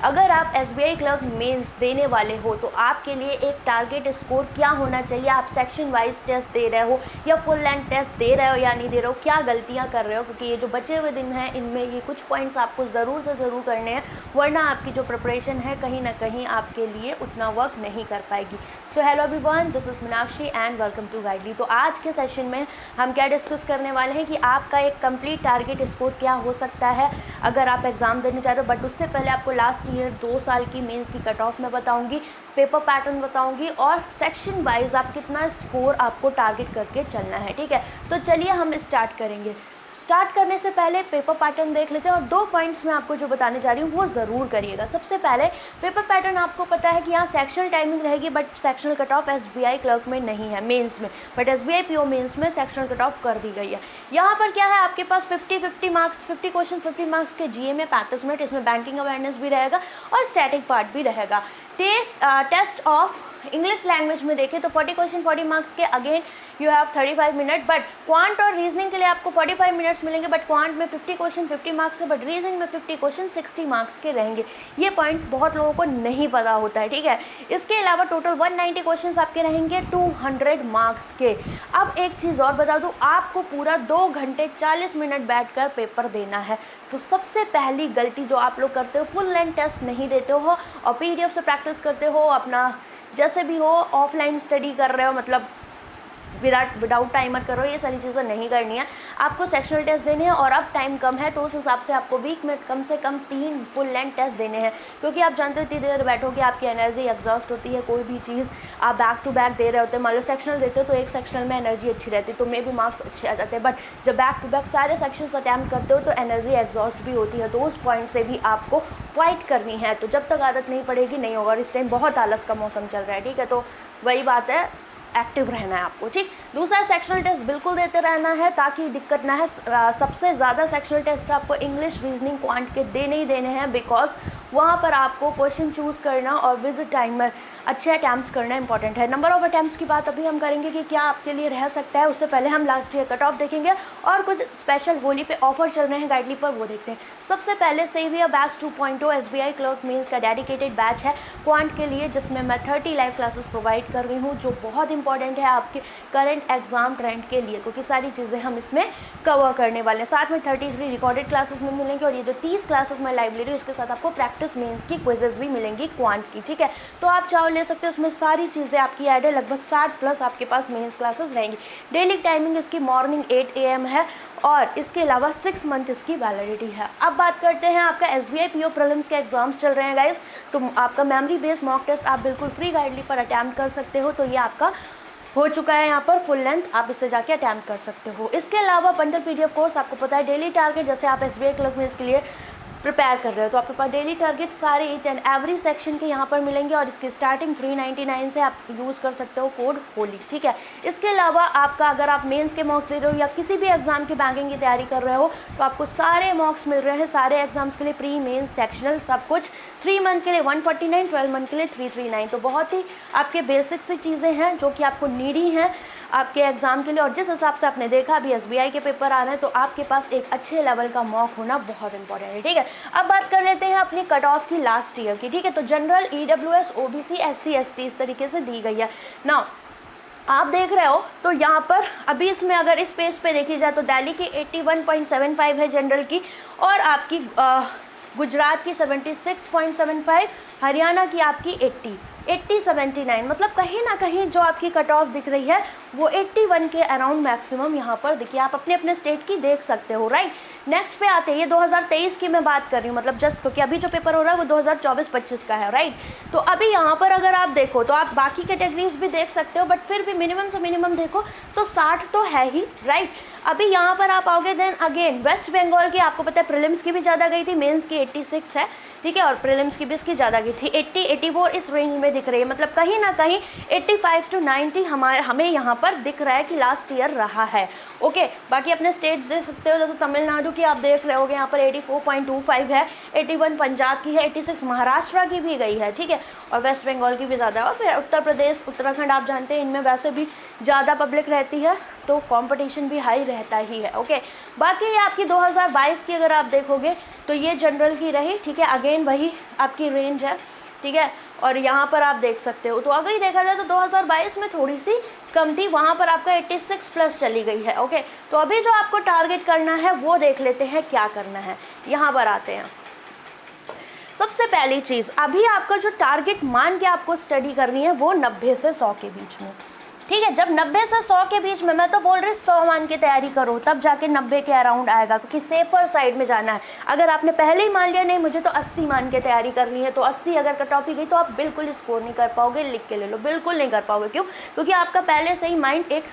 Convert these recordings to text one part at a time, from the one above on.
अगर आप SBI clerk mains देने वाले हो तो आपके लिए एक टारगेट स्कोर क्या होना चाहिए, आप सेक्शन वाइज टेस्ट दे रहे हो या फुल लेंथ टेस्ट दे रहे हो या नहीं दे रहे हो, क्या गलतियाँ कर रहे हो, क्योंकि ये जो बचे हुए दिन हैं इनमें ये कुछ पॉइंट्स आपको ज़रूर से ज़रूर करने हैं, वरना आपकी जो प्रिपरेशन है कहीं ना कहीं आपके लिए उतना वर्क नहीं कर पाएगी। So hello everyone, this is Meenakshi and welcome to Guidely. तो आज के सेशन में हम क्या डिस्कस करने वाले हैं कि आपका एक कंप्लीट टारगेट स्कोर क्या हो सकता है अगर आप एग्ज़ाम देने चाह रहे हो। बट उससे पहले आपको लास्ट ईयर 2 साल की मेंस की कट ऑफ में बताऊंगी, पेपर पैटर्न बताऊंगी और सेक्शन वाइज आप कितना स्कोर आपको टारगेट करके चलना है। ठीक है, तो चलिए हम स्टार्ट करेंगे। स्टार्ट करने से पहले पेपर पैटर्न देख लेते हैं और 2 पॉइंट्स मैं आपको जो बताने जा रही हूँ वो ज़रूर करिएगा। सबसे पहले पेपर पैटर्न आपको पता है कि यहाँ सेक्शनल टाइमिंग रहेगी, but sectional cut off SBI clerk में नहीं है मेंस में, बट SBI PO मेंस में सेक्शनल कट ऑफ कर दी गई है। यहाँ पर क्या है, आपके पास 50 मार्क्स 50 क्वेश्चन 50 मार्क्स के GA में 35 मिनट, इसमें बैंकिंग अवेयरनेस भी रहेगा और स्टैटिक पार्ट भी रहेगा। टेस्ट ऑफ इंग्लिश लैंग्वेज में देखें तो 40 क्वेश्चन 40 मार्क्स के, again you have 35 minute, but quant और रीजनिंग के लिए आपको 45 मिनट्स मिलेंगे, बट क्वांट में 50 क्वेश्चन 50 मार्क्स है, बट रीजनिंग में 50 क्वेश्चन 60 मार्क्स के रहेंगे। ये पॉइंट बहुत लोगों को नहीं पता होता है। ठीक है, इसके अलावा टोटल 190 क्वेश्चन आपके रहेंगे 200 मार्क्स के। अब एक चीज़ और बता दूँ, आपको पूरा 2 घंटे 40 मिनट बैठकर पेपर देना है। तो सबसे पहली गलती जो आप लोग करते हो, फुल लेंथ टेस्ट नहीं देते हो और PDF से प्रैक्टिस करते हो, अपना जैसे भी हो ऑफलाइन स्टडी कर रहे हो, मतलब विदाउट टाइमर करो, ये सारी चीज़ें नहीं करनी है। आपको सेक्शनल टेस्ट देने हैं और अब टाइम कम है तो उस हिसाब से आपको वीक में कम से कम 3 फुल लेंथ टेस्ट देने हैं, क्योंकि आप जानते हो इतनी देर बैठोगे आपकी एनर्जी एग्जॉस्ट होती है। कोई भी चीज़ आप बैक टू बैक दे रहे होते हैं, मान लो सेक्शनल देते हो तो एक सेक्शनल में एनर्जी अच्छी रहती है तो मे भी मार्क्स अच्छे आ जाते हैं, बट जब बैक टू बैक सारे सेक्शंस अटैम्प्ट करते हो तो एनर्जी एग्जॉस्ट भी होती है, तो उस पॉइंट से भी आपको फाइट करनी है। तो जब तक आदत नहीं पड़ेगी नहीं होगा, और इस टाइम बहुत आलस का मौसम चल रहा है। ठीक है, तो वही बात है, एक्टिव रहना है आपको। ठीक, दूसरा सेक्शनल टेस्ट बिल्कुल देते रहना है ताकि दिक्कत ना है। सबसे ज़्यादा सेक्शनल टेस्ट आपको इंग्लिश रीजनिंग क्वांट के देने ही देने हैं, बिकॉज वहाँ पर आपको क्वेश्चन चूज़ करना और विद टाइमर अच्छे अटैम्प्ट्स करना इंपॉर्टेंट है। नंबर ऑफ अटैम्प्ट्स की बात अभी हम करेंगे कि क्या आपके लिए रह सकता है, उससे पहले हम लास्ट ईयर कट ऑफ देखेंगे और कुछ स्पेशल होली पे ऑफर चल रहे हैं गाइडली पर, वो देखते हैं। सबसे पहले saviour batch 2.0 SBI clerk mains का डेडिकेटेड बैच है क्वांट के लिए, जिसमें मैं 30 लाइव क्लासेस प्रोवाइड कर रही हूँ, जो बहुत इंपॉर्टेंट है आपके करंट एग्जाम ट्रेंड के लिए, क्योंकि सारी चीज़ें हम इसमें कवर करने वाले हैं। साथ में 33 रिकॉर्डेड क्लासेस में मिलेंगे और ये जो 30 क्लासेस मैं लाइव ले रही हूँ उसके साथ आपको प्रैक्टिस मेंस की क्विजेस भी मिलेंगी क्वांट की। ठीक है, तो आप चाहो ले सकते हो, उसमें सारी चीज़ें आपकी ऐड है। लगभग 60+ आपके पास मेंस क्लासेस रहेंगी। डेली टाइमिंग इसकी मॉर्निंग 8 AM है और इसके अलावा 6 मंथ इसकी वैलिडिटी है। अब बात करते हैं, आपका SBI PO प्रीलिम्स के एग्जाम्स चल रहे हैं गाइस, तो आपका मेमोरी बेस्ड मॉक टेस्ट आप बिल्कुल फ्री गाइडली पर अटैम्प्ट कर सकते हो। तो ये आपका हो चुका है यहाँ पर फुल लेंथ, आप इससे जाके अटैम्प्ट कर सकते हो। इसके अलावा बंडल PDF कोर्स आपको पता है, डेली टारगेट, जैसे आप SBI क्लर्क में इसके लिए प्रिपेयर कर रहे हो तो आपके पास डेली टारगेट सारे ईच एंड एवरी सेक्शन के यहाँ पर मिलेंगे और इसकी स्टार्टिंग 399 से आप यूज़ कर सकते हो कोड होली। ठीक है, इसके अलावा आपका अगर आप मेंस के मॉक्स दे रहे हो या किसी भी एग्जाम की बैंकिंग की तैयारी कर रहे हो तो आपको सारे मॉक्स मिल रहे हैं, सारे एग्जाम्स के लिए, प्री मेंस सेक्शनल सब कुछ। 3 मंथ के लिए 149, 12 मंथ के लिए 339। तो बहुत ही आपके बेसिक सी चीज़ें हैं जो कि आपको नीडी हैं आपके एग्ज़ाम के लिए, और जिस हिसाब से आपने देखा अभी SBI के पेपर आ रहे हैं तो आपके पास एक अच्छे लेवल का मॉक होना बहुत इंपॉर्टेंट है। ठीक है, अब बात कर लेते हैं अपनी कट ऑफ की लास्ट ईयर की। ठीक है, तो general, EWS, OBC, SC ST इस तरीके से दी गई है ना। आप देख रहे हो तो यहाँ पर अभी इसमें अगर इस पेज पे देखी जाए तो दिल्ली की 81.75 है जनरल की, और आपकी गुजरात की 76.75, हरियाणा की आपकी 80-79, मतलब कहीं ना कहीं जो आपकी कट ऑफ दिख रही है वो 81 के अराउंड मैक्सिमम यहाँ पर देखिए, आप अपने अपने स्टेट की देख सकते हो। राइट, नेक्स्ट पे आते हैं, ये 2023 की मैं बात कर रही हूँ, मतलब जस्ट क्योंकि अभी जो पेपर हो रहा है वो 2024-25 का है। राइट, तो अभी यहाँ पर अगर आप देखो तो आप बाकी कैटेगरीज भी देख सकते हो, बट फिर भी मिनिमम से मिनिमम देखो तो 60 तो है ही। राइट, अभी यहाँ पर आप आओगे, देन अगेन वेस्ट बंगाल की आपको पता है प्रीलिम्स की भी ज़्यादा गई थी, मेंस की 86 है। ठीक है, और प्रीलिम्स की भी इसकी ज़्यादा गई थी, 80-84 इस रेंज में दिख रही है, मतलब कहीं ना कहीं 85 to 90 हमें यहाँ पर दिख रहा है कि लास्ट ईयर रहा है। ओके, बाकी अपने स्टेट्स देख सकते हो, जैसे तमिलनाडु की आप देख रहे होगे यहाँ पर 84.25 है, 81 पंजाब की है, 86 महाराष्ट्र की भी गई है। ठीक है, और वेस्ट बंगाल की भी ज़्यादा है, और फिर उत्तर प्रदेश, उत्तराखंड आप जानते हैं इनमें वैसे भी ज़्यादा पब्लिक रहती है तो कंपटीशन भी हाई रहता ही है। ओके, बाकी ये आपकी 2022 की अगर आप देखोगे तो ये जनरल की रही। ठीक है, अगेन वही आपकी रेंज है, ठीक है। और यहाँ पर आप देख सकते हो, तो अगर ही देखा जाए तो 2022 में थोड़ी सी कम थी, वहाँ पर आपका 86 प्लस चली गई है। ओके, तो अभी जो आपको टारगेट करना है वो देख लेते हैं क्या करना है। यहाँ पर आते हैं। सबसे पहली चीज़, अभी आपका जो टारगेट मान के आपको स्टडी करनी है वो 90 से 100 के बीच में, ठीक है। जब 90 से 100 के बीच में, मैं तो बोल रही 100 मान के तैयारी करो, तब जाके 90 के अराउंड आएगा, क्योंकि सेफर साइड में जाना है। अगर आपने पहले ही मान लिया नहीं मुझे तो 80 मान के तैयारी करनी है, तो 80 अगर कट ऑफ ही गई तो आप बिल्कुल स्कोर नहीं कर पाओगे। लिख के ले लो, बिल्कुल नहीं कर पाओगे। क्यों? क्योंकि आपका पहले से ही माइंड एक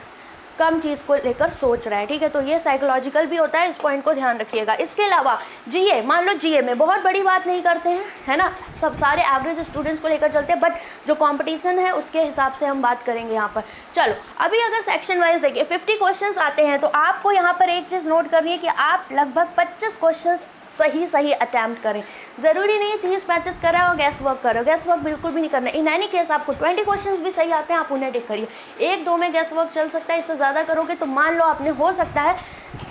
कम चीज़ को लेकर सोच रहा है, ठीक है। तो ये साइकोलॉजिकल भी होता है, इस पॉइंट को ध्यान रखिएगा। इसके अलावा जीए, मान लो जीए में बहुत बड़ी बात नहीं करते हैं, है ना, सब सारे एवरेज स्टूडेंट्स को लेकर चलते हैं, बट जो कंपटीशन है उसके हिसाब से हम बात करेंगे यहाँ पर। चलो, अभी अगर सेक्शन वाइज देखिए 50 क्वेश्चंस आते हैं, तो आपको यहाँ पर एक चीज़ नोट करनी है कि आप लगभग 25 क्वेश्चंस सही अटैम्प्ट करें। ज़रूरी नहीं 30-35 करें और गैस वर्क करो, गैस वर्क बिल्कुल भी नहीं करना। इन एनी केस आपको 20 क्वेश्चंस भी सही आते हैं, आप उन्हें टिक करिए। 1-2 में गैस वर्क चल सकता है, इससे ज़्यादा करोगे तो मान लो आपने, हो सकता है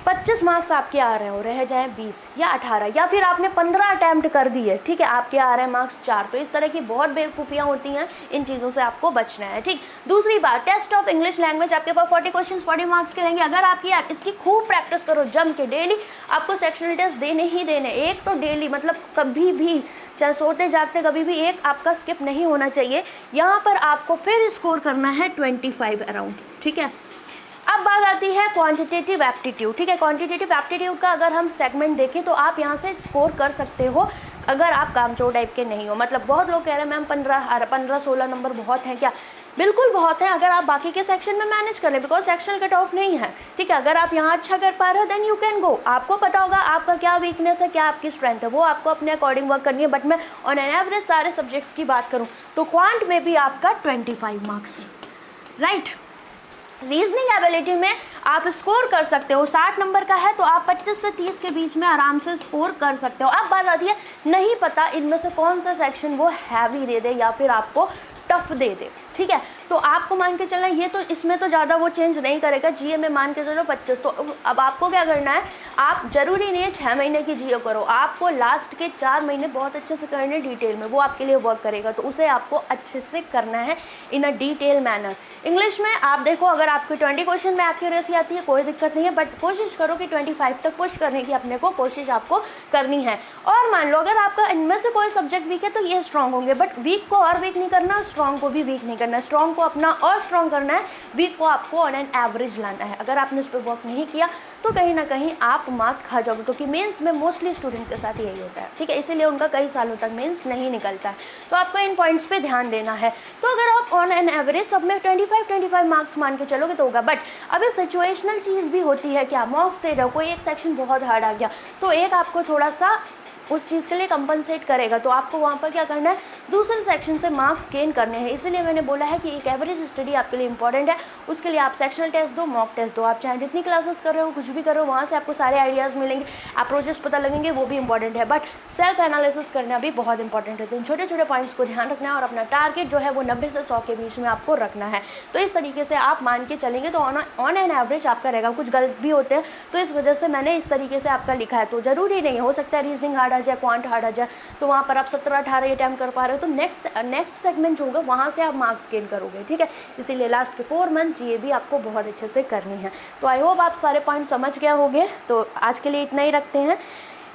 25 मार्क्स आपके आ रहे हो, रह जाए 20 या 18, या फिर आपने 15 अटैम्प्ट कर दिए, ठीक है, आपके आ रहे हैं मार्क्स 4। तो इस तरह की बहुत बेवकूफ़ियाँ होती हैं, इन चीज़ों से आपको बचना है, ठीक। दूसरी बात, टेस्ट ऑफ इंग्लिश लैंग्वेज आपके पास 40 क्वेश्चन 40 मार्क्स के रहेंगे। अगर आपकी इसकी खूब प्रैक्टिस करो जम के, डेली आपको सेक्शनल टेस्ट देने ही देने, एक तो डेली, मतलब कभी भी, चाहे सोते जागते कभी भी एक आपका स्किप नहीं होना चाहिए। यहाँ पर आपको फिर स्कोर करना है 25 अराउंड, ठीक है। अब बात आती है क्वांटिटेटिव एप्टीट्यूड, ठीक है। क्वांटिटेटिव एप्टीट्यूड का अगर हम सेगमेंट देखें तो आप यहाँ से स्कोर कर सकते हो अगर आप कामचोर टाइप के नहीं हो। मतलब बहुत लोग कह रहे हैं मैम 15-16 नंबर बहुत हैं क्या? बिल्कुल बहुत है, अगर आप बाकी के सेक्शन में मैनेज कर लें, बिकॉज सेक्शनल कट ऑफ नहीं है, ठीक है। अगर आप यहाँ अच्छा कर पा रहे हो देन यू कैन गो। आपको पता होगा आपका क्या वीकनेस है, क्या आपकी स्ट्रेंथ है, वो आपको अपने अकॉर्डिंग वर्क करनी है। बट मैं ऑन एन एवरेज सारे सब्जेक्ट्स की बात करूँ तो क्वांट में भी आपका 25 मार्क्स, राइट। रीजनिंग एबिलिटी में आप स्कोर कर सकते हो, 60 नंबर का है तो आप 25 से 30 के बीच में आराम से स्कोर कर सकते हो। अब बात आती है, नहीं पता इनमें से कौन सा सेक्शन वो हैवी दे दे या फिर आपको टफ दे दे, ठीक है। तो आपको मान के चलना, ये तो इसमें तो ज़्यादा वो चेंज नहीं करेगा। जीए में मान के चलो 25, तो अब आपको क्या करना है, आप ज़रूरी नहीं है 6 महीने की जीए करो, आपको लास्ट के 4 महीने बहुत अच्छे से करने डिटेल में, वो आपके लिए वर्क करेगा। तो उसे आपको अच्छे से करना है इन अ डिटेल मैनर। इंग्लिश में आप देखो, अगर आपके 20 क्वेश्चन में एक्यूरेसी आती है कोई दिक्कत नहीं है, बट कोशिश करो कि 25 तक पुश करने की अपने को कोशिश आपको करनी है। और मान लो अगर आपका इनमें से कोई सब्जेक्ट वीक है तो ये स्ट्रॉन्ग होंगे, बट वीक को और वीक नहीं करना, स्ट्रॉन्ग को भी वीक नहीं करना। स्ट्रॉन्ग को अपना और स्ट्रॉन्ग करना है, वीक को आपको ऑन एन एवरेज लाना है। अगर आपने उस पर वर्क नहीं किया तो कहीं ना कहीं आप मार्क खा जाओगे, क्योंकि मेंस में मोस्टली स्टूडेंट के साथ यही होता है, ठीक है। इसीलिए उनका कई सालों तक मेंस नहीं निकलता है। तो आपको इन पॉइंट्स पे ध्यान देना है। तो अगर आप ऑन एन एवरेज सब में 25 मार्क्स मान के चलोगे तो होगा। बट अभी सिचुएशनल चीज़ भी होती है, क्या मॉक्स दे रहे हो, कोई एक सेक्शन बहुत हार्ड आ गया तो एक आपको थोड़ा सा उस चीज़ के लिए कंपनसेट करेगा, तो आपको वहाँ पर क्या करना है, दूसरे सेक्शन से मार्क्स गेन करने हैं। इसीलिए मैंने बोला है कि एक एवरेज स्टडी आपके लिए इंपॉर्टेंट है। उसके लिए आप सेक्शनल टेस्ट दो, मॉक टेस्ट दो, आप चाहे जितनी क्लासेस कर रहे हो, कुछ भी कर रहे हो, वहाँ से आपको सारे आइडियाज़ मिलेंगे, अप्रोचेस पता लगेंगे, वो भी इंपॉर्टेंट है। बट सेल्फ एनालिसिस करना भी बहुत इंपॉर्टेंट है। तो इन छोटे छोटे पॉइंट्स को ध्यान रखना है और अपना टारगेट जो है वो 90 से 100 के बीच में आपको रखना है। तो इस तरीके से आप मान के चलेंगे तो ऑन एन एवरेज आपका रहेगा। कुछ गलत भी होते हैं तो इस वजह से मैंने इस तरीके से आपका लिखा है। तो ज़रूरी नहीं हो सकता है रीजनिंग हार्ड आ जाए, क्वांट हार्ड आ जाए, तो वहाँ पर आप 17-18 अटैम्प्ट कर पा रहे हो तो नेक्स्ट सेगमेंट जो होगा वहाँ से आप मार्क्स गेन करोगे, ठीक है। इसीलिए लास्ट के 4 मंथ जीए भी आपको बहुत अच्छे से करनी है। तो आई होप आप सारे पॉइंट समझ गए होंगे। तो आज के लिए इतना ही रखते हैं।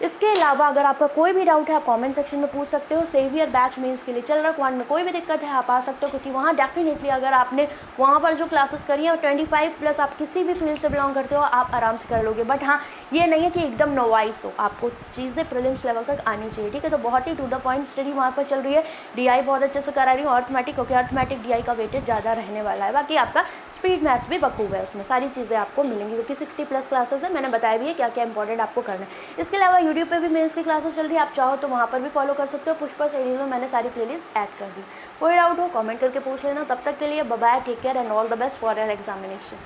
इसके अलावा अगर आपका कोई भी डाउट है आप कमेंट सेक्शन में पूछ सकते हो। सेवियर बैच मेंस के लिए चल रहा, क्वांट में कोई भी दिक्कत है आप आ सकते हो, क्योंकि वहाँ डेफिनेटली अगर आपने वहाँ पर जो क्लासेस करी है और 25 प्लस आप किसी भी फील्ड से बिलोंग करते हो आप आराम से कर लोगे। बट हाँ, ये नहीं है कि एकदम नोवाइस हो, आपको चीज़ें प्रीलिम्स लेवल तक आनी चाहिए, ठीक है। तो बहुत ही टू द पॉइंट स्टडी वहाँ पर चल रही है। डीआई बहुत अच्छे से करा रही हूँ, अर्थमेटिक, क्योंकि अर्थमेटिक डीआई का वेटेज ज़्यादा रहने वाला है। बाकी आपका स्पीड मैथ्स भी बखूब है, उसमें सारी चीज़ें आपको मिलेंगी, क्योंकि 60+ क्लासेस है। मैंने बताया भी है क्या क्या इंपॉर्टेंट आपको करना है। इसके अलावा यूट्यूब पे भी मेंस की क्लासेस चल रही है, आप चाहो तो वहाँ पर भी फॉलो कर सकते हो। पुष्पा सीरीज में मैंने सारी प्लेलिस्ट ऐड कर दी। कोई डाउट हो कमेंट करके पूछ लेना। तब तक के लिए bye bye, take care and all the best for your examination.